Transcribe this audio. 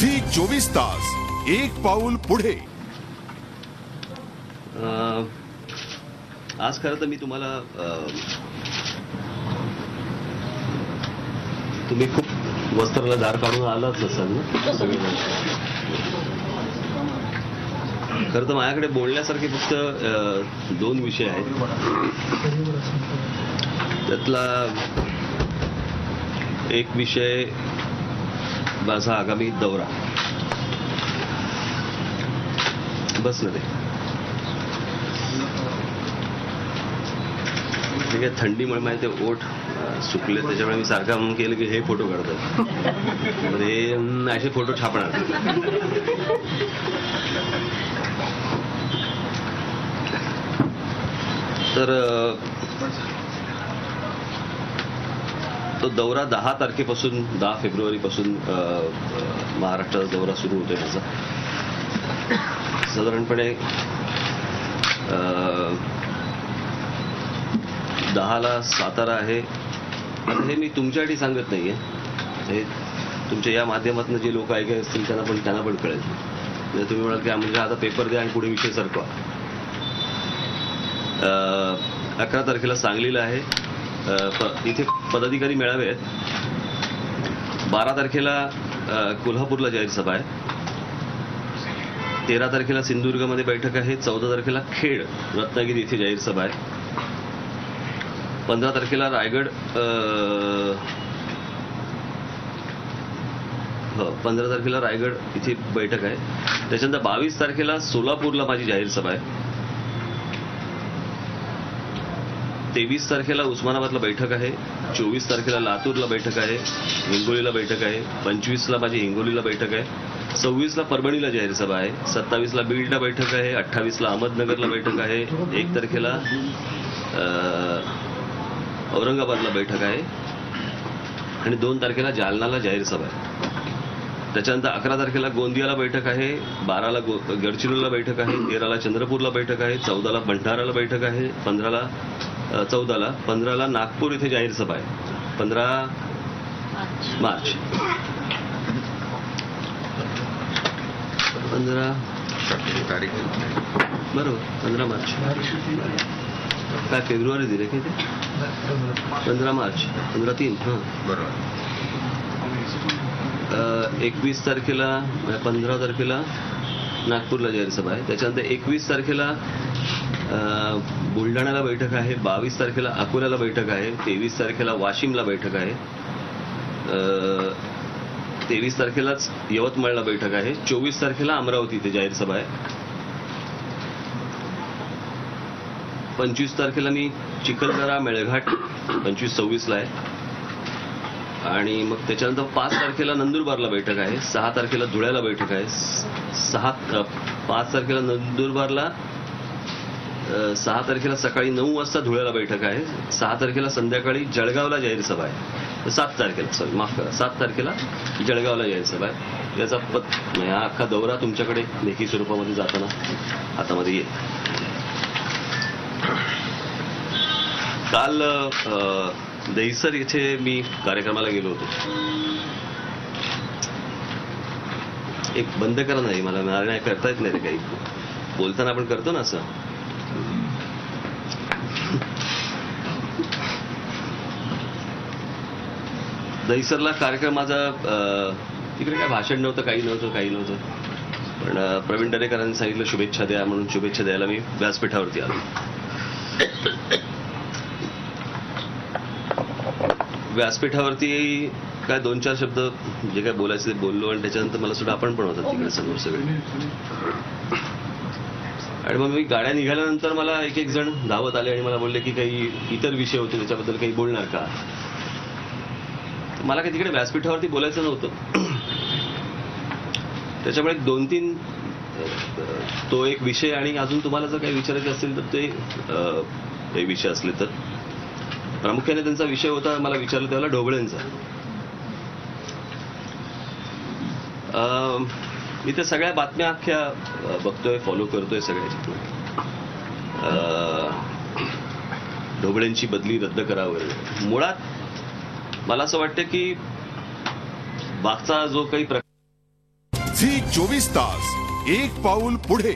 Zee 24 तास एक पाऊल पुढे. आज खरं तर मी तुम्हाला तुम्ही खूप वस्त्राला धार काढून आलाच नसाल ना सगळेजण. खरं तर माझ्याकडे बोलण्यासारखे फक्त 2 विषय आहेत. त्यातला एक विषय माझा आगामी दौरा. बस ना ते ठीक आहे. थंडीमुळे माझे ते ओठ सुकले, त्याच्यामुळे मी सारखा म्हणून केलं की हे फोटो काढतात. हे असे फोटो छापणार. तर तो दौरा 10 तारखेपासून 10 फेब्रुवारीपासून महाराष्ट्राचा दौरा सुरू होतोय. त्याचा साधारणपणे 10ला सातारा आहे. आता हे मी तुमच्यासाठी सांगत नाहीये, हे तुमच्या या माध्यमातून जे लोक ऐकत असतील त्यांना पण कळेल. म्हणजे तुम्ही म्हणाल की म्हणजे आता पेपर द्या आणि पुढे विषय सरकवा. 11 तारखेला सांगलीला आहे, इथे पदाधिकारी मेळावे आहेत. 12 तारखेला कोल्हापूरला जाहीर सभा आहे. 13 तारखेला सिंधुदुर्गमध्ये बैठक आहे. 14 तारखेला खेड रत्नागिरी इथे जाहीर सभा आहे. 15 तारखेला रायगड 15 तारखेला रायगड इथे बैठक आहे. त्याच्यानंतर 22 तारखेला सोलापूरला माझी जाहीर सभा आहे. 23 तारखेला उस्मानाबादला बैठक आहे. 24 तारखेला लातूरला बैठक आहे. हिंगोलीला बैठक आहे. 25ला माझी हिंगोलीला बैठक आहे. 26ला परभणीला जाहीर सभा आहे. 27ला बीडला बैठक आहे. 28ला अहमदनगरला बैठक आहे. 1 तारखेला औरंगाबादला बैठक आहे आणि 2 तारखेला जालनाला जाहीर सभा आहे. त्याच्यानंतर 11 तारखेला गोंदियाला बैठक आहे. 12ला गडचिरोलीला बैठक आहे. 13ला चंद्रपूरला बैठक आहे. 14ला भंडाराला बैठक आहे. 15ला नागपूर इथे जाहीर सभा आहे. 15 मार्च 15 तारीख बरोबर 15 मार्च काय फेब्रुवारी दिले की ते 15 मार्च 15/3 बरोबर. 21 तारखेला 15 तारखेला नागपूरला जाहीर सभा आहे. त्याच्यानंतर 21 तारखेला बुलढाण्याला बैठक आहे. 22 तारखेला अकोल्याला बैठक आहे. 23 तारखेला वाशिमला बैठक आहे. 23 तारखेलाच यवतमाळला बैठक आहे. 24 तारखेला अमरावती इथे जाहीर सभा आहे. 25 तारखेला मी चिखलदरा मेळघाट 25-26ला आहे आणि मग त्याच्यानंतर 5 तारखेला नंदुरबारला बैठक आहे. 6 तारखेला धुळ्याला बैठक आहे. 5 तारखेला नंदुरबारला 6 तारखेला सकाळी 9 वाजता धुळ्याला बैठक आहे. 6 तारखेला संध्याकाळी जळगावला जाहीर सभा आहे. 7 तारखेला माफ करा 7 तारखेला जळगावला जाहीर सभा आहे. याचा हा अख्खा दौरा तुमच्याकडे लेखी स्वरूपामध्ये जाताना हातामध्ये येईल. काल दहिसर इथे मी कार्यक्रमाला गेलो होतो. एक बंद करा नाही मला नाही करता येत नाही रे काही. बोलताना आपण करतो ना असं. दहिसरला कार्यक्रम माझा तिकडे काय भाषण नव्हतं, काही नव्हतं. पण प्रवीण दरेकरांनी सांगितलं शुभेच्छा द्या म्हणून शुभेच्छा द्यायला मी व्यासपीठावरती आलो. व्यासपीठावरती काय 2-4 शब्द जे काय बोलायचे ते बोललो आणि त्याच्यानंतर मला सुद्धा आपण पण होतात तिकडे समोर सगळे. आणि मग मी गाड्या निघाल्यानंतर मला एक जण धावत आले आणि मला बोलले की काही इतर विषय होते त्याच्याबद्दल काही बोलणार का. मला काही तिकडे व्यासपीठावरती बोलायचं नव्हतं. त्याच्यामुळे 2-3 तो एक विषय आणि अजून तुम्हाला जर काही विचारायचे असेल तर ते विषय असले तर प्रामुख्याने त्यांचा विषय होता मला विचारलं त्यावेळेला ढोबळेंचा. मी त्या सगळ्या बातम्या अख्ख्या बघतोय, फॉलो करतोय सगळ्याची. ढोबळेंची बदली रद्द करावं. मुळात मला असं वाटतं की मागचा जो काही झी 24 तास, एक पाऊल पुढे.